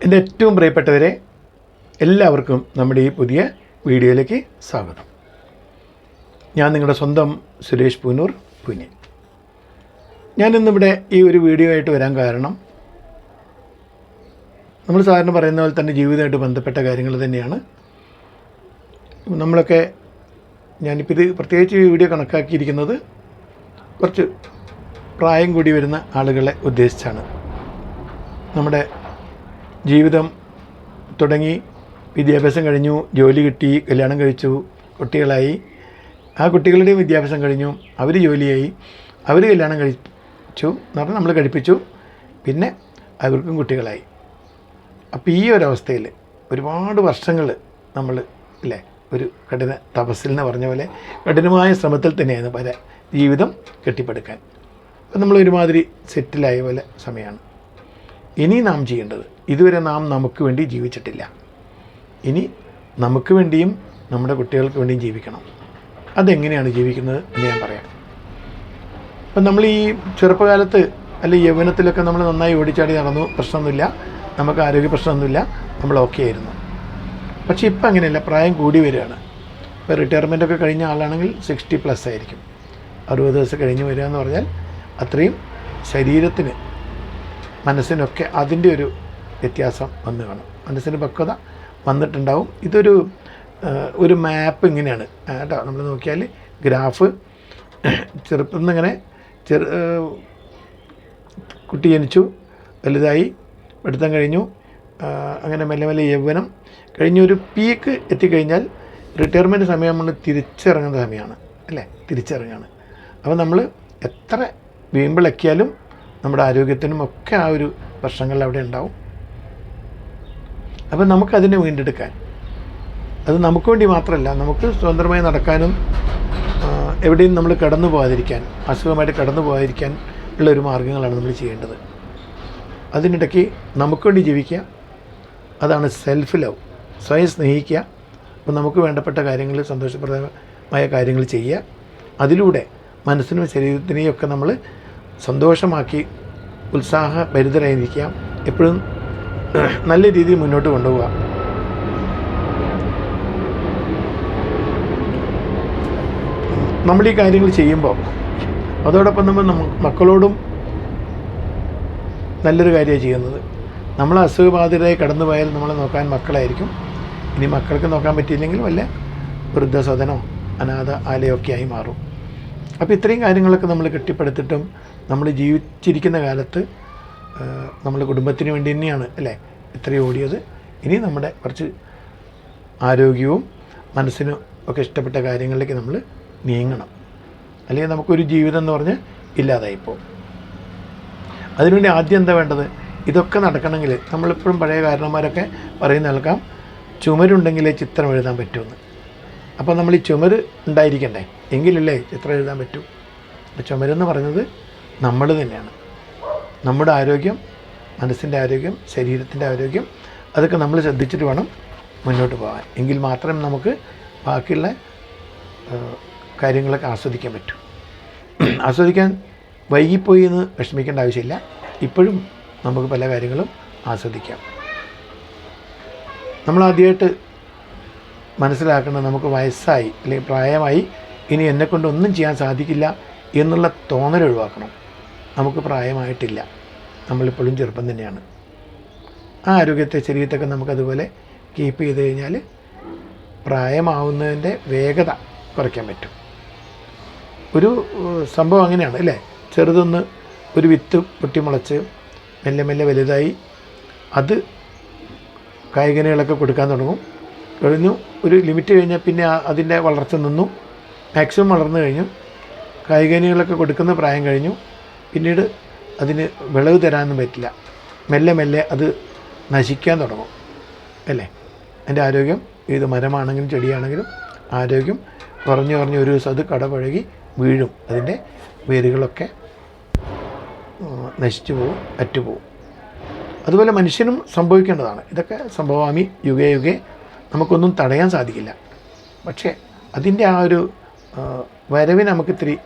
എൻ്റെ ഏറ്റവും പ്രിയപ്പെട്ടവരെ, എല്ലാവർക്കും നമ്മുടെ ഈ പുതിയ വീഡിയോയിലേക്ക് സ്വാഗതം. ഞാൻ നിങ്ങളുടെ സ്വന്തം സുരേഷ് പൂനൂർ പൂനെ. ഞാനിന്നിവിടെ ഈ ഒരു വീഡിയോ ആയിട്ട് വരാൻ കാരണം, നമ്മൾ സാധാരണ പറയുന്ന പോലെ തന്നെ ജീവിതമായിട്ട് ബന്ധപ്പെട്ട കാര്യങ്ങൾ തന്നെയാണ്. നമ്മളൊക്കെ ഞാനിപ്പോൾ ഇത് പ്രത്യേകിച്ച് ഈ വീഡിയോ കണക്കാക്കിയിരിക്കുന്നത് കുറച്ച് പ്രായം കൂടി വരുന്ന ആളുകളെ ഉദ്ദേശിച്ചാണ്. നമ്മുടെ ജീവിതം തുടങ്ങി, വിദ്യാഭ്യാസം കഴിഞ്ഞു, ജോലി കിട്ടി, കല്യാണം കഴിച്ചു, കുട്ടികളായി, ആ കുട്ടികളുടെയും വിദ്യാഭ്യാസം കഴിഞ്ഞു, അവർ ജോലിയായി, അവർ കല്യാണം കഴിച്ചു എന്ന് പറഞ്ഞാൽ നമ്മൾ കഴിപ്പിച്ചു, പിന്നെ അവർക്കും കുട്ടികളായി. അപ്പോൾ ഈ ഒരവസ്ഥയിൽ ഒരുപാട് വർഷങ്ങൾ നമ്മൾ അല്ലേ ഒരു കഠിന തപസ്സിൽ എന്ന് പറഞ്ഞ പോലെ കഠിനമായ ശ്രമത്തിൽ തന്നെയാണ് പല ജീവിതം കെട്ടിപ്പടുക്കാൻ. അപ്പം നമ്മൾ ഒരുമാതിരി സെറ്റിലായ പോലെ സമയമാണ്. ഇനി നാം ചെയ്യേണ്ടത്, ഇതുവരെ നാം നമുക്ക് വേണ്ടി ജീവിച്ചിട്ടില്ല, ഇനി നമുക്ക് വേണ്ടിയും നമ്മുടെ കുട്ടികൾക്ക് വേണ്ടിയും ജീവിക്കണം. അതെങ്ങനെയാണ് ജീവിക്കുന്നത് എന്ന് ഞാൻ പറയാം. അപ്പം നമ്മൾ ഈ ചെറുപ്പകാലത്ത് അല്ലെങ്കിൽ യൗവനത്തിലൊക്കെ നമ്മൾ നന്നായി ഓടിച്ചാടി നടന്നു, പ്രശ്നമൊന്നുമില്ല, നമുക്ക് ആരോഗ്യ പ്രശ്നമൊന്നുമില്ല, നമ്മൾ ഓക്കെ ആയിരുന്നു. പക്ഷേ ഇപ്പം അങ്ങനെയല്ല, പ്രായം കൂടി വരികയാണ്. ഇപ്പോൾ റിട്ടയർമെൻറ്റൊക്കെ കഴിഞ്ഞ ആളാണെങ്കിൽ 60+ ആയിരിക്കും. 60 ദിവസം കഴിഞ്ഞ് വരിക എന്ന് പറഞ്ഞാൽ അത്രയും ശരീരത്തിന് മനസ്സിനൊക്കെ അതിൻ്റെ ഒരു വ്യത്യാസം വന്ന് കാണും. മനസ്സിന് പക്വത വന്നിട്ടുണ്ടാവും. ഒരു മാപ്പ് ഇങ്ങനെയാണ് കേട്ടോ. നമ്മൾ നോക്കിയാൽ ഗ്രാഫ് ചെറുപ്പം നിന്നിങ്ങനെ കുട്ടി ജനിച്ചു, വലുതായി, പഠിത്തം കഴിഞ്ഞു, അങ്ങനെ മെല്ലെ മെല്ലെ യൗവനം കഴിഞ്ഞൊരു പീക്ക് എത്തിക്കഴിഞ്ഞാൽ റിട്ടയർമെൻറ്റ് സമയം നമ്മൾ തിരിച്ചിറങ്ങുന്ന സമയമാണ് അല്ലേ, തിരിച്ചിറങ്ങുകയാണ്. അപ്പോൾ നമ്മൾ എത്ര വീമ്പിളക്കിയാലും നമ്മുടെ ആരോഗ്യത്തിനും ഒക്കെ ആ ഒരു വർഷങ്ങൾ അവിടെ ഉണ്ടാവും. അപ്പം നമുക്കതിനെ വീണ്ടെടുക്കാൻ, അത് നമുക്ക് വേണ്ടി മാത്രമല്ല, നമുക്ക് സ്വതന്ത്രമായി നടക്കാനും എവിടെയും നമ്മൾ കടന്നു പോകാതിരിക്കാൻ, അസുഖമായിട്ട് കടന്നു പോകാതിരിക്കാൻ ഉള്ളൊരു മാർഗ്ഗങ്ങളാണ് നമ്മൾ ചെയ്യേണ്ടത്. അതിനിടയ്ക്ക് നമുക്ക് വേണ്ടി ജീവിക്കുക, അതാണ് സെൽഫ് ലവ്, സ്വയം സ്നേഹിക്കുക. അപ്പോൾ നമുക്ക് വേണ്ടപ്പെട്ട കാര്യങ്ങൾ, സന്തോഷപ്രദമായ കാര്യങ്ങൾ ചെയ്യുക. അതിലൂടെ മനസ്സിനും ശരീരത്തിനെയും ഒക്കെ നമ്മൾ സന്തോഷമാക്കി ഉത്സാഹഭരിതരായിരിക്കുക. എപ്പോഴും നല്ല രീതിയിൽ മുന്നോട്ട് കൊണ്ടുപോവുക. നമ്മൾ ഈ കാര്യങ്ങൾ ചെയ്യുമ്പോൾ അതോടൊപ്പം നമ്മൾ മക്കളോടും നല്ലൊരു കാര്യമാണ് ചെയ്യുന്നത്. നമ്മൾ അസുഖബാധിതരായി കടന്നു പോയാൽ നമ്മളെ നോക്കാൻ മക്കളായിരിക്കും. ഇനി മക്കൾക്ക് നോക്കാൻ പറ്റിയില്ലെങ്കിൽ വല്ല വൃദ്ധസദനോ അനാഥ ആലയൊക്കെ ആയി മാറും. അപ്പോൾ ഇത്രയും കാര്യങ്ങളൊക്കെ നമ്മൾ കെട്ടിപ്പടുത്തിട്ടും നമ്മൾ ജീവിച്ചിരിക്കുന്ന കാലത്ത് നമ്മൾ കുടുംബത്തിന് വേണ്ടി തന്നെയാണ് അല്ലേ ഇത്രയും ഓടിയത്. ഇനി നമ്മുടെ കുറച്ച് ആരോഗ്യവും മനസ്സിനും ഒക്കെ ഇഷ്ടപ്പെട്ട കാര്യങ്ങളിലേക്ക് നമ്മൾ നീങ്ങണം. അല്ലെങ്കിൽ നമുക്കൊരു ജീവിതം എന്ന് പറഞ്ഞ് ഇല്ലാതായിപ്പോൾ. അതിനുവേണ്ടി ആദ്യം എന്താ വേണ്ടത്? ഇതൊക്കെ നടക്കണമെങ്കിൽ നമ്മളിപ്പോഴും പഴയ കാരണന്മാരൊക്കെ പറയുന്ന കേൾക്കാം, ചുമരുണ്ടെങ്കിലേ ചിത്രം എഴുതാൻ പറ്റുമെന്ന്. അപ്പോൾ നമ്മൾ ഈ ചുമര് ഉണ്ടായിരിക്കണ്ടേ, എങ്കിലല്ലേ ചിത്രം എഴുതാൻ പറ്റൂ. അപ്പോൾ ചുമരെന്ന് പറയുന്നത് നമ്മൾ തന്നെയാണ്. നമ്മുടെ ആരോഗ്യം, മനസ്സിൻ്റെ ആരോഗ്യം, ശരീരത്തിൻ്റെ ആരോഗ്യം, അതൊക്കെ നമ്മൾ ശ്രദ്ധിച്ചിട്ട് വേണം മുന്നോട്ട് പോകാൻ. എങ്കിൽ മാത്രമേ നമുക്ക് ബാക്കിയുള്ള കാര്യങ്ങളൊക്കെ ആസ്വദിക്കാൻ പറ്റൂ. ആസ്വദിക്കാൻ വൈകിപ്പോയി എന്ന് വിഷമിക്കേണ്ട ആവശ്യമില്ല. ഇപ്പോഴും നമുക്ക് പല കാര്യങ്ങളും ആസ്വദിക്കാം. നമ്മളാദ്യമായിട്ട് മനസ്സിലാക്കേണ്ടത്, നമുക്ക് വയസ്സായി അല്ലെങ്കിൽ പ്രായമായി, ഇനി എന്നെക്കൊണ്ട് ഒന്നും ചെയ്യാൻ സാധിക്കില്ല എന്നുള്ള തോന്നൽ ഒഴിവാക്കണം. നമുക്ക് പ്രായമായിട്ടില്ല, നമ്മളിപ്പോഴും ചെറുപ്പം തന്നെയാണ്. ആ ആരോഗ്യത്തെ, ശരീരത്തൊക്കെ നമുക്കതുപോലെ കീപ്പ് ചെയ്ത് കഴിഞ്ഞാൽ പ്രായമാവുന്നതിൻ്റെ വേഗത കുറയ്ക്കാൻ പറ്റും. ഒരു സംഭവം അങ്ങനെയാണ് അല്ലേ. ചെറുതൊന്ന് ഒരു വിത്ത് പൊട്ടിമുളച്ച് മെല്ലെ മെല്ലെ വലുതായി, അത് കായ്കനികളൊക്കെ കൊടുക്കാൻ തുടങ്ങും. കഴിഞ്ഞു ഒരു ലിമിറ്റ് കഴിഞ്ഞാൽ പിന്നെ അതിൻ്റെ വളർച്ച നിന്നു, മാക്സിമം വളർന്നു കഴിഞ്ഞു, കായ്കനികളൊക്കെ കൊടുക്കുന്ന പ്രായം കഴിഞ്ഞു. പിന്നീട് അതിന് വിളവ് തരാനൊന്നും പറ്റില്ല, മെല്ലെ മെല്ലെ അത് നശിക്കാൻ തുടങ്ങും അല്ലേ. എൻ്റെ ആരോഗ്യം, ഏത് മരമാണെങ്കിലും ചെടിയാണെങ്കിലും ആരോഗ്യം കുറഞ്ഞു കുറഞ്ഞ് ഒരു ദിവസം അത് കടപഴകി വീഴും. അതിൻ്റെ വേരുകളൊക്കെ നശിച്ചു പോവും, അറ്റുപോവും. അതുപോലെ മനുഷ്യനും സംഭവിക്കേണ്ടതാണ്. ഇതൊക്കെ സംഭവാമി യുഗേ യുഗേ, നമുക്കൊന്നും തടയാൻ സാധിക്കില്ല. പക്ഷേ അതിൻ്റെ ആ ഒരു വരവിനെ നമുക്കിത്തിരി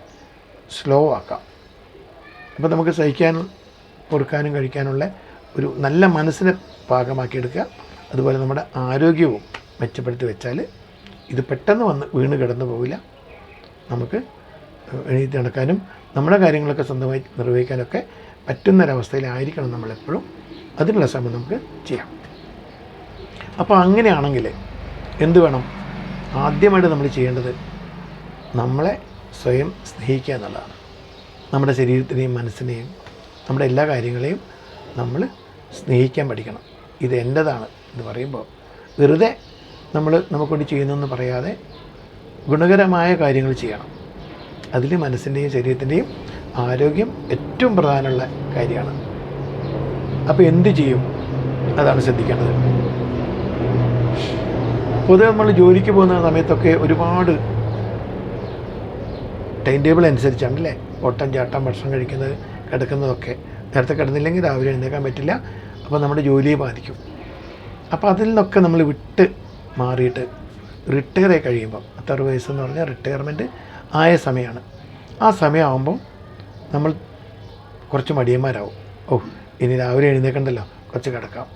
സ്ലോ ആക്കാം. അപ്പോൾ നമുക്ക് സഹിക്കാൻ, കൊടുക്കാനും കഴിക്കാനുള്ള ഒരു നല്ല മനസ്സിനെ പാകമാക്കിയെടുക്കുക. അതുപോലെ നമ്മുടെ ആരോഗ്യവും മെച്ചപ്പെടുത്തി വെച്ചാൽ ഇത് പെട്ടെന്ന് വന്ന് വീണ് കിടന്നു പോവില്ല. നമുക്ക് എണീറ്റ് നടക്കാനും നമ്മുടെ കാര്യങ്ങളൊക്കെ സ്വന്തമായി നിർവഹിക്കാനൊക്കെ പറ്റുന്നൊരവസ്ഥയിലായിരിക്കണം നമ്മളെപ്പോഴും. അതിനുള്ള ശ്രമം നമുക്ക് ചെയ്യാം. അപ്പോൾ അങ്ങനെയാണെങ്കിൽ എന്ത് വേണം? ആദ്യമായിട്ട് നമ്മൾ ചെയ്യേണ്ടത് നമ്മളെ സ്വയം സ്നേഹിക്കുക എന്നുള്ളതാണ്. നമ്മുടെ ശരീരത്തിനെയും മനസ്സിനെയും നമ്മുടെ എല്ലാ കാര്യങ്ങളെയും നമ്മൾ സ്നേഹിക്കാൻ പഠിക്കണം. ഇത് എൻ്റേതാണ് എന്ന് പറയുമ്പോൾ വെറുതെ നമുക്കൊണ്ട് ചെയ്യുന്നതെന്ന് പറയാതെ ഗുണകരമായ കാര്യങ്ങൾ ചെയ്യണം. അതിൽ മനസ്സിൻ്റെയും ശരീരത്തിൻ്റെയും ആരോഗ്യം ഏറ്റവും പ്രധാനമുള്ള കാര്യമാണ്. അപ്പോൾ എന്ത് ചെയ്യും? അതാണ് ശ്രദ്ധിക്കേണ്ടത്. പൊതുവെ നമ്മൾ ജോലിക്ക് പോകുന്ന സമയത്തൊക്കെ ഒരുപാട് ടൈം ടേബിൾ അനുസരിച്ചാണ് അല്ലേ ഓട്ടം ചാട്ടം ഭക്ഷണം കഴിക്കുന്നത് കിടക്കുന്നതൊക്കെ. നേരത്തെ കിടന്നില്ലെങ്കിൽ രാവിലെ എഴുന്നേക്കാൻ പറ്റില്ല. അപ്പോൾ നമ്മുടെ ജോലിയെ ബാധിക്കും. അപ്പോൾ അതിൽ നിന്നൊക്കെ നമ്മൾ വിട്ട് മാറിയിട്ട് റിട്ടയർ ആയി കഴിയുമ്പോൾ 60 വയസ്സെന്ന് പറഞ്ഞാൽ റിട്ടയർമെൻറ്റ് ആയ സമയമാണ്. ആ സമയമാകുമ്പം നമ്മൾ കുറച്ച് മടിയന്മാരാവും. ഇനി രാവിലെ എഴുന്നേക്കണ്ടല്ലോ, കുറച്ച് കിടക്കാം.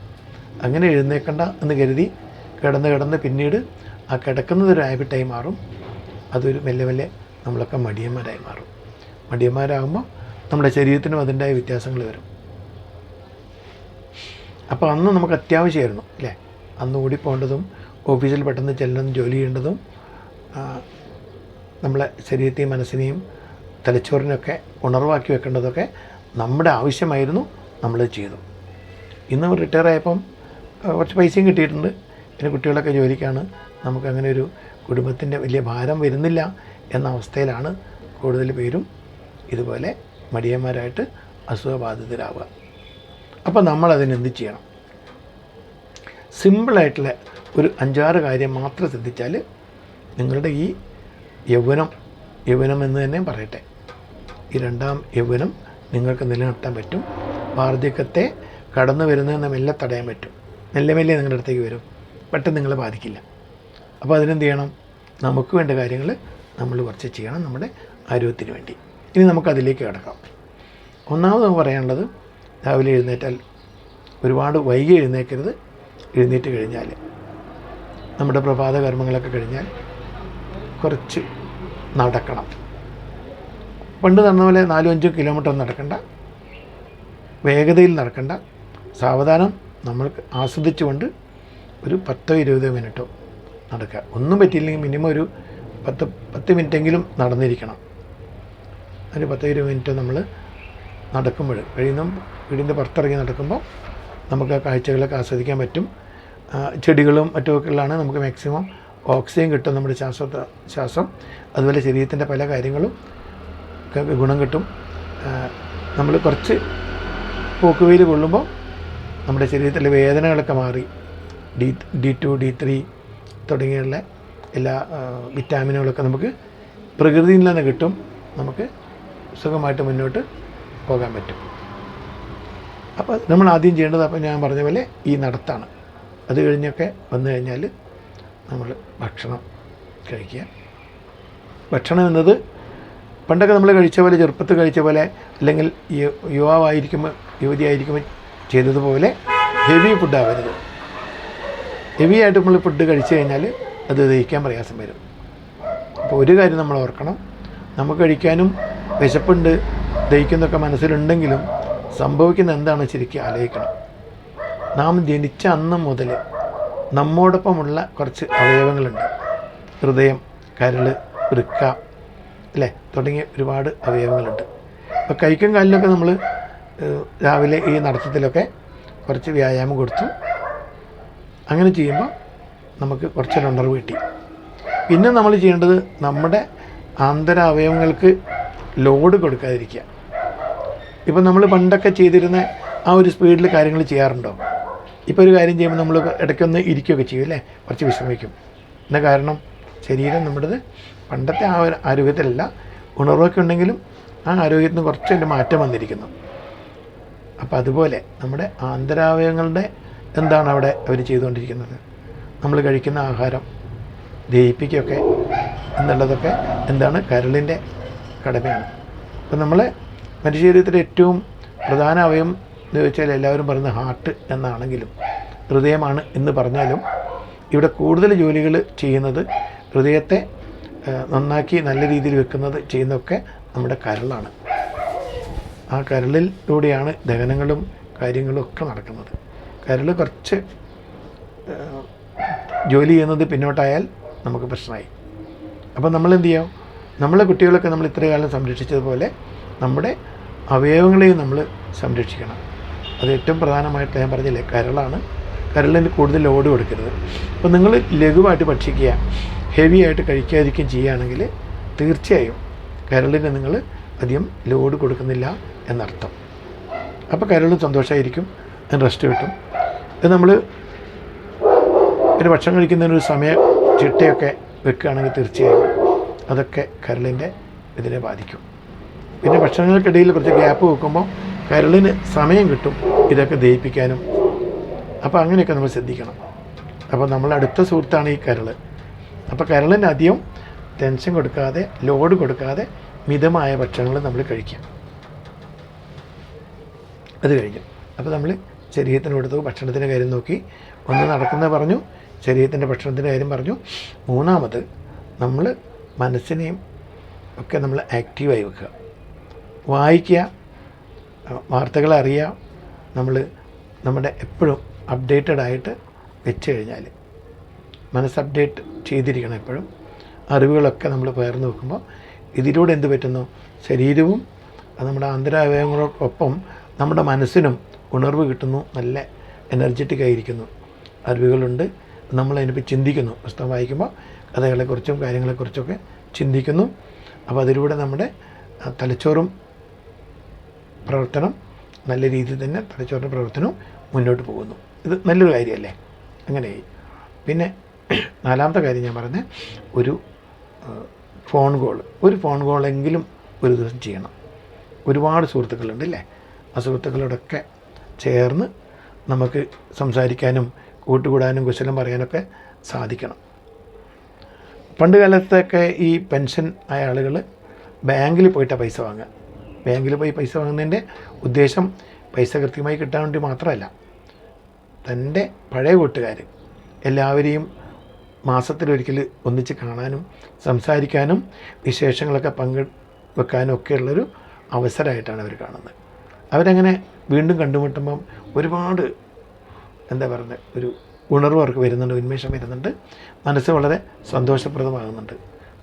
അങ്ങനെ എഴുന്നേക്കണ്ട എന്ന് കരുതി കിടന്ന് പിന്നീട് ആ കിടക്കുന്നതൊരു ഹാബിറ്റായി മാറും. അതൊരു മെല്ലെ മെല്ലെ നമ്മളൊക്കെ മടിയന്മാരായി മാറും. മടിയന്മാരാകുമ്പോൾ നമ്മുടെ ശരീരത്തിനും അതിൻ്റെതായ വ്യത്യാസങ്ങൾ വരും. അപ്പോൾ അന്ന് നമുക്ക് അത്യാവശ്യമായിരുന്നു അല്ലേ? അന്ന് ഓടിപ്പോകേണ്ടതും ഓഫീസിൽ പെട്ടെന്ന് ചെല്ലണം, ജോലി ചെയ്യേണ്ടതും നമ്മളെ ശരീരത്തെയും മനസ്സിനെയും തലച്ചോറിനൊക്കെ ഉണർവാക്കി വെക്കേണ്ടതൊക്കെ നമ്മുടെ ആവശ്യമായിരുന്നു. നമ്മളത് ചെയ്തു. ഇന്ന് റിട്ടയർ ആയപ്പം കുറച്ച് പൈസയും കിട്ടിയിട്ടുണ്ട്. പിന്നെ കുട്ടികളൊക്കെ ജോലിക്കാണ്. നമുക്കങ്ങനെ ഒരു കുടുംബത്തിൻ്റെ വലിയ ഭാരം വരുന്നില്ല എന്ന അവസ്ഥയിലാണ് കൂടുതൽ പേരും ഇതുപോലെ മടിയന്മാരായിട്ട് അസുഖബാധിതരാവുക. അപ്പോൾ നമ്മളതിനെന്ത് ചെയ്യണം? സിമ്പിളായിട്ടുള്ള ഒരു 5-6 കാര്യം മാത്രം ശ്രദ്ധിച്ചാൽ നിങ്ങളുടെ ഈ യൗവനം എന്ന് തന്നെ പറയട്ടെ, ഈ രണ്ടാം യൗവനം നിങ്ങൾക്ക് നിലനിർത്താൻ പറ്റും. വാർദ്ധക്യത്തെ കടന്നു വരുന്നതെന്ന് മെല്ലെ തടയാൻ പറ്റും. മെല്ലെ മെല്ലെ നിങ്ങളുടെ അടുത്തേക്ക് വരും, പെട്ടെന്ന് നിങ്ങളെ ബാധിക്കില്ല. അപ്പോൾ അതിനെന്ത് ചെയ്യണം? നമുക്ക് വേണ്ട കാര്യങ്ങൾ നമ്മൾ കുറച്ച് ചെയ്യണം നമ്മുടെ ആരോഗ്യത്തിന് വേണ്ടി. ഇനി നമുക്കതിലേക്ക് കിടക്കാം. ഒന്നാമത് നമുക്ക് പറയാനുള്ളത്, രാവിലെ എഴുന്നേറ്റാൽ ഒരുപാട് വൈകി എഴുന്നേക്കരുത്. എഴുന്നേറ്റ് കഴിഞ്ഞാൽ നമ്മുടെ പ്രഭാത കർമ്മങ്ങളൊക്കെ കഴിഞ്ഞാൽ കുറച്ച് നടക്കണം. പണ്ട് നടന്ന പോലെ 4-5 കിലോമീറ്റർ നടക്കണ്ട, വേഗതയിൽ നടക്കണ്ട, സാവധാനം നമ്മൾക്ക് ആസ്വദിച്ചുകൊണ്ട് ഒരു 10-20 മിനിറ്റോ നടക്കുക. ഒന്നും പറ്റിയില്ലെങ്കിൽ മിനിമം ഒരു 10 മിനിറ്റെങ്കിലും നടന്നിരിക്കണം. ഒരു 10-20 മിനിറ്റ് നമ്മൾ നടക്കുമ്പോൾ കഴിയുന്ന വീടിൻ്റെ പുറത്തിറങ്ങി നടക്കുമ്പോൾ നമുക്ക് ആ കാഴ്ചകളൊക്കെ ആസ്വദിക്കാൻ പറ്റും. ചെടികളും മറ്റുമൊക്കെയുള്ളതാണ്. നമുക്ക് മാക്സിമം ഓക്സിജൻ കിട്ടും, നമ്മുടെ ശ്വാസം. അതുപോലെ ശരീരത്തിൻ്റെ പല കാര്യങ്ങളും ഗുണം കിട്ടും. നമ്മൾ കുറച്ച് പോക്കുവെയിൽ കൊള്ളുമ്പോൾ നമ്മുടെ ശരീരത്തിലെ വേദനകളൊക്കെ മാറി D2, D3 തുടങ്ങിയുള്ള എല്ലാ വിറ്റാമിനുകളൊക്കെ നമുക്ക് പ്രകൃതിയിൽ നിന്ന് കിട്ടും. നമുക്ക് സുഖമായിട്ട് മുന്നോട്ട് പോകാൻ പറ്റും. അപ്പോൾ നമ്മൾ ആദ്യം ചെയ്യേണ്ടത്, അപ്പോൾ ഞാൻ പറഞ്ഞ പോലെ ഈ നടത്താണ്. അത് കഴിഞ്ഞൊക്കെ വന്നു കഴിഞ്ഞാൽ നമ്മൾ ഭക്ഷണം കഴിക്കുക. ഭക്ഷണം എന്നത് പണ്ടൊക്കെ നമ്മൾ കഴിച്ച പോലെ, ചെറുപ്പത്തിൽ കഴിച്ച പോലെ, അല്ലെങ്കിൽ യുവതിയായിരിക്കുമ്പോൾ ചെയ്തതുപോലെ ഹെവി ഫുഡാവരുത്. ഹെവി ആയിട്ട് നമ്മൾ ഫുഡ് കഴിച്ചു കഴിഞ്ഞാൽ അത് ദഹിക്കാൻ പ്രയാസം വരും. അപ്പോൾ ഒരു കാര്യം നമ്മൾ ഓർക്കണം, നമുക്ക് കഴിക്കാനും വിശപ്പുണ്ട്, ദഹിക്കുന്നതൊക്കെ മനസ്സിലുണ്ടെങ്കിലും സംഭവിക്കുന്ന എന്താണ് ശരിക്കും ആലോചിക്കണം. നാം ജനിച്ച അന്ന് മുതൽ നമ്മോടൊപ്പമുള്ള കുറച്ച് അവയവങ്ങളുണ്ട്. ഹൃദയം, കരൾ, വൃക്ക അല്ലേ തുടങ്ങിയ ഒരുപാട് അവയവങ്ങളുണ്ട്. അപ്പോൾ കൈക്കും കാലിലൊക്കെ നമ്മൾ രാവിലെ ഈ നടത്തത്തിലൊക്കെ കുറച്ച് വ്യായാമം കൊടുത്തു. അങ്ങനെ ചെയ്യുമ്പോൾ നമുക്ക് കുറച്ചൊരു ഉണർവ് കിട്ടി. പിന്നെ നമ്മൾ ചെയ്യേണ്ടത് നമ്മുടെ ആന്തരാവയവങ്ങൾക്ക് ലോഡ് കൊടുക്കാതിരിക്കുക. ഇപ്പം നമ്മൾ പണ്ടൊക്കെ ചെയ്തിരുന്ന ആ ഒരു സ്പീഡിൽ കാര്യങ്ങൾ ചെയ്യാറുണ്ടോ? ഇപ്പോൾ ഒരു കാര്യം ചെയ്യുമ്പോൾ നമ്മൾ ഇടയ്ക്കൊന്ന് ഇരിക്കുകയൊക്കെ ചെയ്യും അല്ലേ, കുറച്ച് വിശ്രമിക്കും. എന്താ കാരണം? ശരീരം നമ്മുടേത് പണ്ടത്തെ ആ ഒരു ആരോഗ്യത്തിലല്ല. ഉണർവൊക്കെ ഉണ്ടെങ്കിലും ആ ആരോഗ്യത്തിന് കുറച്ചതിൻ്റെ മാറ്റം വന്നിരിക്കുന്നു. അപ്പോൾ അതുപോലെ നമ്മുടെ ആന്തരാവയവങ്ങളുടെ എന്താണ് അവിടെ അവർ ചെയ്തുകൊണ്ടിരിക്കുന്നത്? നമ്മൾ കഴിക്കുന്ന ആഹാരം ദഹിപ്പിക്കുകയൊക്കെ എന്നുള്ളതൊക്കെ എന്താണ്? കരളിൻ്റെ കടമയാണ്. അപ്പോൾ നമ്മളെ മനുഷ്യ ശരീരത്തിലെ ഏറ്റവും പ്രധാന അവയവം എന്ന് വെച്ചാൽ എല്ലാവരും പറയുന്നത് ഹാർട്ട് എന്നാണെങ്കിലും ഹൃദയമാണ് എന്ന് പറഞ്ഞാലും ഇവിടെ കൂടുതൽ ജോലികൾ ചെയ്യുന്നത് ഹൃദയത്തെ നന്നാക്കി നല്ല രീതിയിൽ വെക്കുന്നത് ചെയ്യുന്നതൊക്കെ നമ്മുടെ കരളാണ്. ആ കരളിലൂടെയാണ് ദഹനങ്ങളും കാര്യങ്ങളും ഒക്കെ നടക്കുന്നത്. കരൾ കുറച്ച് ജോലി ചെയ്യുന്നത് പിന്നോട്ടായാൽ നമുക്ക് പ്രശ്നമായി. അപ്പോൾ നമ്മളെന്ത് ചെയ്യാം? നമ്മളെ കുട്ടികളൊക്കെ നമ്മൾ ഇത്രയും കാലം സംരക്ഷിച്ചതുപോലെ നമ്മുടെ അവയവങ്ങളെയും നമ്മൾ സംരക്ഷിക്കണം. അത് ഏറ്റവും പ്രധാനമായിട്ട് ഞാൻ പറഞ്ഞില്ലേ, കരളാണ്. കരളിന് കൂടുതൽ ലോഡ് കൊടുക്കരുത്. അപ്പോൾ നിങ്ങൾ ലഘുവായിട്ട് ഭക്ഷിക്കുക, ഹെവി ആയിട്ട് കഴിക്കാതിരിക്കുകയും ചെയ്യുകയാണെങ്കിൽ തീർച്ചയായും കരളിന് നിങ്ങൾ അധികം ലോഡ് കൊടുക്കുന്നില്ല എന്നർത്ഥം. അപ്പോൾ കരളും സന്തോഷമായിരിക്കും, അതിന് റെസ്റ്റ് കിട്ടും. ഇത് നമ്മൾ ഒരു ഭക്ഷണം കഴിക്കുന്നതിനൊരു സമയ ചിട്ടയൊക്കെ വെക്കുകയാണെങ്കിൽ തീർച്ചയായും അതൊക്കെ കരളിൻ്റെ ഇതിനെ ബാധിക്കും. പിന്നെ ഭക്ഷണങ്ങൾക്കിടയിൽ കുറച്ച് ഗ്യാപ്പ് വെക്കുമ്പോൾ കരളിന് സമയം കിട്ടും ഇതൊക്കെ ദഹിപ്പിക്കാനും. അപ്പോൾ അങ്ങനെയൊക്കെ നമ്മൾ ശ്രദ്ധിക്കണം. അപ്പോൾ നമ്മളെ അടുത്ത സുഹൃത്താണ് ഈ കരൾ. അപ്പോൾ കരളിന് അധികം ടെൻഷൻ കൊടുക്കാതെ, ലോഡ് കൊടുക്കാതെ മിതമായ ഭക്ഷണങ്ങൾ നമ്മൾ കഴിക്കാം. അത് കഴിഞ്ഞു. അപ്പോൾ നമ്മൾ ശരീരത്തിന് കൊടുത്തു, ഭക്ഷണത്തിൻ്റെ കാര്യം നോക്കി, ഒന്ന് നടക്കുന്നത് പറഞ്ഞു, ശരീരത്തിൻ്റെ ഭക്ഷണത്തിൻ്റെ കാര്യം പറഞ്ഞു. മൂന്നാമത് നമ്മൾ മനസ്സിനെയും ഒക്കെ നമ്മൾ ആക്റ്റീവായി വെക്കുക, വായിക്കുക, വാർത്തകൾ അറിയുക. നമ്മൾ നമ്മുടെ എപ്പോഴും അപ്ഡേറ്റഡ് ആയിട്ട് വെച്ച് കഴിഞ്ഞാൽ മനസ്സ് അപ്ഡേറ്റ് ചെയ്തിരിക്കണം എപ്പോഴും. അറിവുകളൊക്കെ നമ്മൾ പകർന്നു വെക്കുമ്പോൾ ഇതിലൂടെ എന്ത് പറ്റുന്നു? ശരീരവും നമ്മുടെ ആന്തരാവയവങ്ങളോടൊപ്പം നമ്മുടെ മനസ്സിനും ഉണർവ് കിട്ടുന്നു, നല്ല എനർജറ്റിക് ആയിരിക്കുന്നു, അറിവുകളുണ്ട്. നമ്മളതിനെപ്പറ്റി ചിന്തിക്കുന്നു. പുസ്തകം വായിക്കുമ്പോൾ കഥകളെക്കുറിച്ചും കാര്യങ്ങളെക്കുറിച്ചൊക്കെ ചിന്തിക്കുന്നു. അപ്പോൾ അതിലൂടെ നമ്മുടെ തലച്ചോറും പ്രവർത്തനം നല്ല രീതിയിൽ തന്നെ തലച്ചോറിൻ്റെ പ്രവർത്തനവും മുന്നോട്ട് പോകുന്നു. ഇത് നല്ലൊരു കാര്യമല്ലേ? അങ്ങനെയായി. പിന്നെ നാലാമത്തെ കാര്യം ഞാൻ പറഞ്ഞത്, ഒരു ഫോൺ കോളെങ്കിലും ഒരു ദിവസം ചെയ്യണം. ഒരുപാട് സുഹൃത്തുക്കളുണ്ട് അല്ലേ? ആ സുഹൃത്തുക്കളോടൊക്കെ ചേർന്ന് നമുക്ക് സംസാരിക്കാനും കൂട്ടുകൂടാനും കുശലം പറയാനൊക്കെ സാധിക്കണം. പണ്ട് കാലത്തൊക്കെ ഈ പെൻഷൻ ആയ ആളുകൾ ബാങ്കിൽ പോയിട്ടാണ് പൈസ വാങ്ങുക. ബാങ്കിൽ പോയി പൈസ വാങ്ങുന്നതിൻ്റെ ഉദ്ദേശം പൈസ കൃത്യമായി കിട്ടാൻ വേണ്ടി മാത്രമല്ല, തൻ്റെ പഴയ കൂട്ടുകാർ എല്ലാവരെയും മാസത്തിലൊരിക്കൽ ഒന്നിച്ച് കാണാനും സംസാരിക്കാനും വിശേഷങ്ങളൊക്കെ പങ്കുവെക്കാനും ഒക്കെയുള്ളൊരു അവസരമായിട്ടാണ് അവർ കാണുന്നത്. അവരങ്ങനെ വീണ്ടും കണ്ടുമുട്ടുമ്പം ഒരുപാട് എന്താ പറയുന്നത്, ഒരു ഉണർവ് അവർക്ക് വരുന്നുണ്ട്, ഉന്മേഷം വരുന്നുണ്ട്, മനസ്സ് വളരെ സന്തോഷപ്രദമാകുന്നുണ്ട്.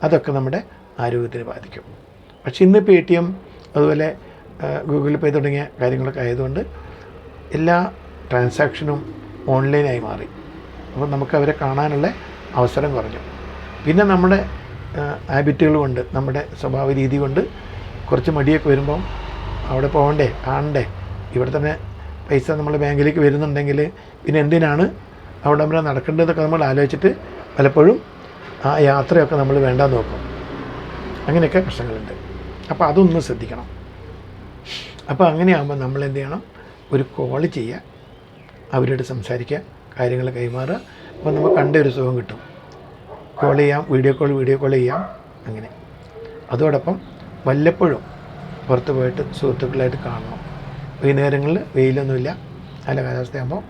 അതൊക്കെ നമ്മുടെ ആരോഗ്യത്തിന് ബാധിക്കും. പക്ഷേ ഇന്ന് ATM അതുപോലെ ഗൂഗിൾ പേ തുടങ്ങിയ കാര്യങ്ങളൊക്കെ ആയതുകൊണ്ട് എല്ലാ ട്രാൻസാക്ഷനും ഓൺലൈനായി മാറി. അപ്പോൾ നമുക്ക് അവരെ കാണാനുള്ള അവസരം കുറഞ്ഞു. പിന്നെ നമ്മുടെ ഹാബിറ്റുകൾ കൊണ്ട്, നമ്മുടെ സ്വഭാവ രീതി കൊണ്ട് കുറച്ച് മടിയൊക്കെ വരുമ്പം അവിടെ പോകണ്ടേ, കാണണ്ടേ, ഇവിടെ തന്നെ പൈസ നമ്മൾ ബാങ്കിലേക്ക് വരുന്നുണ്ടെങ്കിൽ പിന്നെ എന്തിനാണ് അവിടെ വരെ നടക്കേണ്ടതെന്നൊക്കെ നമ്മൾ ആലോചിച്ചിട്ട് പലപ്പോഴും ആ യാത്രയൊക്കെ നമ്മൾ വേണ്ടാന്ന് നോക്കും. അങ്ങനെയൊക്കെ പ്രശ്നങ്ങളുണ്ട്. അപ്പോൾ അതൊന്ന് ശ്രദ്ധിക്കണം. അപ്പോൾ അങ്ങനെയാകുമ്പോൾ നമ്മൾ എന്ത് ചെയ്യണം? ഒരു കോൾ ചെയ്യുക, അവരോട് സംസാരിക്കുക, കാര്യങ്ങൾ കൈമാറുക. അപ്പോൾ നമുക്ക് കണ്ട ഒരു സുഖം കിട്ടും. കോൾ ചെയ്യാം, വീഡിയോ കോൾ ചെയ്യാം. അങ്ങനെ അതോടൊപ്പം വല്ലപ്പോഴും പുറത്ത് പോയിട്ട് സുഹൃത്തുക്കളായിട്ട് കാണണം. വൈകുന്നേരങ്ങളിൽ വെയിലൊന്നുമില്ല, നല്ല കാലാവസ്ഥയാകുമ്പോൾ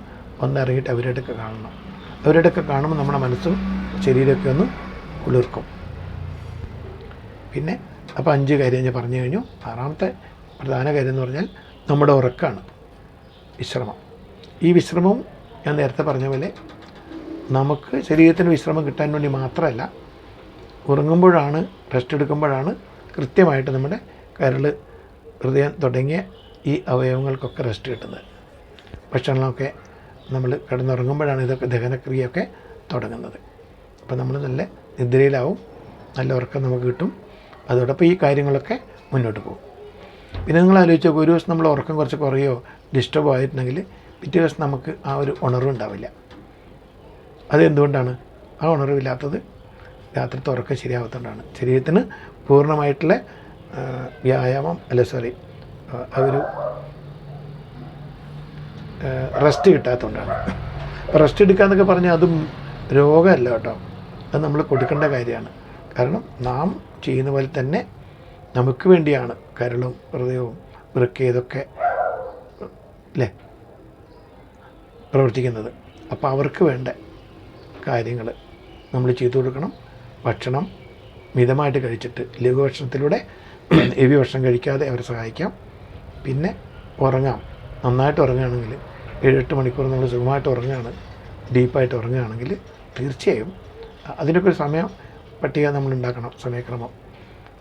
ഒന്നിറങ്ങിയിട്ട് അവരോടൊക്കെ കാണണം. അവരോടൊക്കെ കാണുമ്പോൾ നമ്മുടെ മനസ്സും ശരീരമൊക്കെ ഒന്ന് കുളിർക്കും. പിന്നെ അപ്പോൾ 5 കാര്യം ഞാൻ പറഞ്ഞു കഴിഞ്ഞു. 6ാമത്തെ പ്രധാന കാര്യം എന്ന് പറഞ്ഞാൽ നമ്മുടെ ഉറക്കമാണ്, വിശ്രമം. ഈ വിശ്രമവും ഞാൻ നേരത്തെ പറഞ്ഞ പോലെ നമുക്ക് ശരീരത്തിന് വിശ്രമം കിട്ടാൻ വേണ്ടി മാത്രമല്ല, ഉറങ്ങുമ്പോഴാണ്, റെസ്റ്റ് എടുക്കുമ്പോഴാണ് കൃത്യമായിട്ട് നമ്മുടെ കരൾ, ഹൃദയം തുടങ്ങിയ ഈ അവയവങ്ങൾക്കൊക്കെ റെസ്റ്റ് കിട്ടുന്നത്. ഭക്ഷണമൊക്കെ നമ്മൾ കിടന്നുറങ്ങുമ്പോഴാണ് ഇതൊക്കെ ദഹനക്രിയയൊക്കെ തുടങ്ങുന്നത്. അപ്പോൾ നമ്മൾ നല്ല നിദ്രയിലാവും, നല്ല ഉറക്കം നമുക്ക് കിട്ടും. അതോടൊപ്പം ഈ കാര്യങ്ങളൊക്കെ മുന്നോട്ട് പോകും. പിന്നെ നിങ്ങൾ ആലോചിച്ച് നോക്കുക, ഒരു ദിവസം നമ്മൾ ഉറക്കം കുറച്ച് കുറയോ ഡിസ്റ്റർബോ ആയിട്ടുണ്ടെങ്കിൽ പിറ്റേ ദിവസം നമുക്ക് ആ ഒരു ഉണർവുണ്ടാവില്ല. അതെന്തുകൊണ്ടാണ്? ആ ഉണർവില്ലാത്തത് രാത്രിത്തെ ഉറക്കം ശരിയാവാത്തതുകൊണ്ടാണ്. ശരീരത്തിന് പൂർണ്ണമായിട്ടുള്ള വ്യായാമം ആ ഒരു റെസ്റ്റ് കിട്ടാത്തതുകൊണ്ടാണ്. അപ്പോൾ റെസ്റ്റ് എടുക്കുക എന്നൊക്കെ പറഞ്ഞാൽ അതും രോഗമല്ല കേട്ടോ, അത് നമ്മൾ കൊടുക്കേണ്ട കാര്യമാണ്. കാരണം നാം ചെയ്യുന്ന പോലെ തന്നെ നമുക്ക് വേണ്ടിയാണ് കരളും ഹൃദയവും വൃക്ക ഇതൊക്കെ അല്ലേ പ്രവർത്തിക്കുന്നത്. അപ്പോൾ അവർക്ക് വേണ്ട കാര്യങ്ങൾ നമ്മൾ ചെയ്തു കൊടുക്കണം. ഭക്ഷണം മിതമായിട്ട് കഴിച്ചിട്ട് ലഘുഭക്ഷണത്തിലൂടെ ഹെവി ഭക്ഷണം കഴിക്കാതെ അവരെ സഹായിക്കാം. പിന്നെ ഉറങ്ങാം. നന്നായിട്ട് ഉറങ്ങുകയാണെങ്കിൽ 7-8 മണിക്കൂർ നമ്മൾ സുഖമായിട്ട് ഉറങ്ങുകയാണ്, ഡീപ്പായിട്ട് ഉറങ്ങുകയാണെങ്കിൽ തീർച്ചയായും അതിനൊക്കെ ഒരു സമയം പട്ടിക നമ്മൾ ഉണ്ടാക്കണം, സമയക്രമം.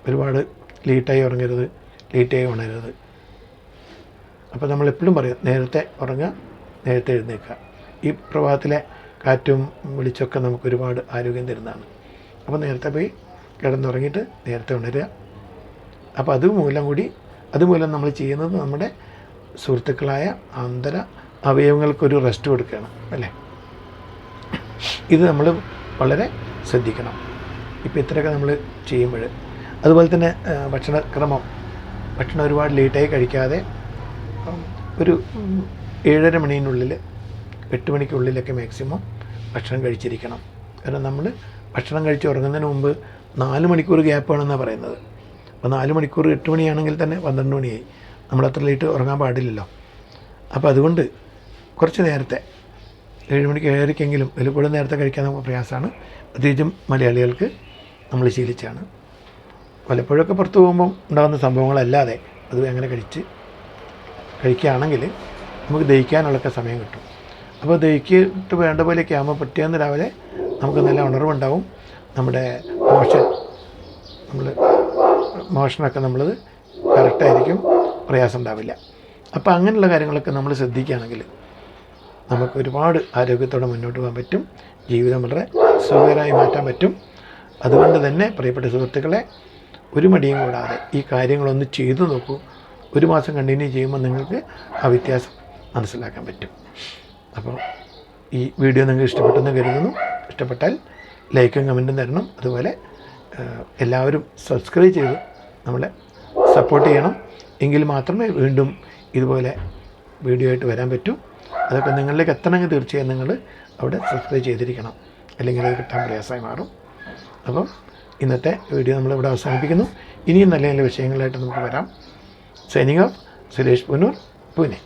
ഒരുപാട് ലേറ്റായി ഉറങ്ങരുത്, ലേറ്റായി ഉണരരുത്. അപ്പോൾ നമ്മളെപ്പോഴും പറയും നേരത്തെ ഉറങ്ങുക, നേരത്തെ എഴുന്നേൽക്കുക. ഈ പ്രഭാതത്തിലെ കാറ്റും വെളിച്ചമൊക്കെ നമുക്ക് ഒരുപാട് ആരോഗ്യം തരുന്നതാണ്. അപ്പോൾ നേരത്തെ പോയി കിടന്നുറങ്ങിയിട്ട് നേരത്തെ ഉണരുക. അപ്പോൾ അതുമൂലം നമ്മൾ ചെയ്യുന്നത് നമ്മുടെ സുഹൃത്തുക്കളായ ആന്തര അവയവങ്ങൾക്കൊരു റെസ്റ്റ് കൊടുക്കുകയാണ്, അല്ലേ? ഇത് നമ്മൾ വളരെ ശ്രദ്ധിക്കണം. ഇപ്പോൾ ഇത്രയൊക്കെ നമ്മൾ ചെയ്യുമ്പോൾ. അതുപോലെ തന്നെ ഭക്ഷണം ഒരുപാട് ലേറ്റായി കഴിക്കാതെ ഒരു 7:30 മണിക്കുള്ളിൽ 8 മണിക്കുള്ളിലൊക്കെ മാക്സിമം ഭക്ഷണം കഴിച്ചിരിക്കണം. കാരണം നമ്മൾ ഭക്ഷണം കഴിച്ച് ഉറങ്ങുന്നതിന് മുമ്പ് 4 മണിക്കൂർ ഗ്യാപ്പ് വേണമെന്നാണ് പറയുന്നത്. അപ്പോൾ 4 മണിക്കൂർ 8 മണിയാണെങ്കിൽ തന്നെ 12 മണിയായി. നമ്മളത്ര ലേറ്റ് ഉറങ്ങാൻ പാടില്ലല്ലോ. അപ്പോൾ അതുകൊണ്ട് കുറച്ച് നേരത്തെ 7 മണിക്ക് 7:30-ക്കെങ്കിലും ഇതിൽ കൂടുതൽ നേരത്തെ കഴിക്കാൻ നമുക്ക് പ്രയാസമാണ്. പ്രത്യേകിച്ചും മലയാളികൾക്ക് നമ്മൾ ശീലിച്ചാണ്. പലപ്പോഴൊക്കെ പുറത്ത് പോകുമ്പം ഉണ്ടാകുന്ന സംഭവങ്ങളല്ലാതെ അത് അങ്ങനെ കഴിക്കുകയാണെങ്കിൽ നമുക്ക് ദഹിക്കാനുള്ളൊക്കെ സമയം കിട്ടും. അപ്പോൾ ദഹിക്കിട്ട് വേണ്ട പോലെയൊക്കെ ആകുമ്പോൾ പിറ്റേന്ന് രാവിലെ നമുക്ക് നല്ല ഉണർവുണ്ടാവും. നമ്മുടെ മോഷനൊക്കെ നമ്മളത് കറക്റ്റായിരിക്കും, പ്രയാസം ഉണ്ടാവില്ല. അപ്പോൾ അങ്ങനെയുള്ള കാര്യങ്ങളൊക്കെ നമ്മൾ ശ്രദ്ധിക്കുകയാണെങ്കിൽ നമുക്ക് ഒരുപാട് ആരോഗ്യത്തോടെ മുന്നോട്ട് പോകാൻ പറ്റും. ജീവിതം വളരെ സുഖകരമായി മാറ്റാൻ പറ്റും. അതുകൊണ്ട് തന്നെ പ്രിയപ്പെട്ട സുഹൃത്തുക്കളെ, ഒരു മടിയും കൂടാതെ ഈ കാര്യങ്ങളൊന്ന് ചെയ്തു നോക്കൂ. 1 മാസം കണ്ടിന്യൂ ചെയ്യുമ്പോൾ നിങ്ങൾക്ക് ആ വ്യത്യാസം മനസ്സിലാക്കാൻ പറ്റും. അപ്പോൾ ഈ വീഡിയോ നിങ്ങൾക്ക് ഇഷ്ടപ്പെട്ടെന്ന് കരുതുന്നു. ഇഷ്ടപ്പെട്ടാൽ ലൈക്കും കമൻറ്റും തരണം. അതുപോലെ എല്ലാവരും സബ്സ്ക്രൈബ് ചെയ്ത് നമ്മളെ സപ്പോർട്ട് ചെയ്യണം. എങ്കിൽ മാത്രമേ വീണ്ടും ഇതുപോലെ വീഡിയോ ആയിട്ട് വരാൻ പറ്റൂ. അതൊക്കെ നിങ്ങളിലേക്ക് എത്തണമെങ്കിൽ തീർച്ചയായും നിങ്ങൾ അവിടെ സബ്സ്ക്രൈബ് ചെയ്തിരിക്കണം, അല്ലെങ്കിൽ അത് കിട്ടാൻ പ്രയാസമായി മാറും. അപ്പം ഇന്നത്തെ വീഡിയോ നമ്മളിവിടെ അവസാനിപ്പിക്കുന്നു. ഇനിയും നല്ല നല്ല വിഷയങ്ങളായിട്ട് നമുക്ക് വരാം. Signing off, Suresh Punnur, Pune.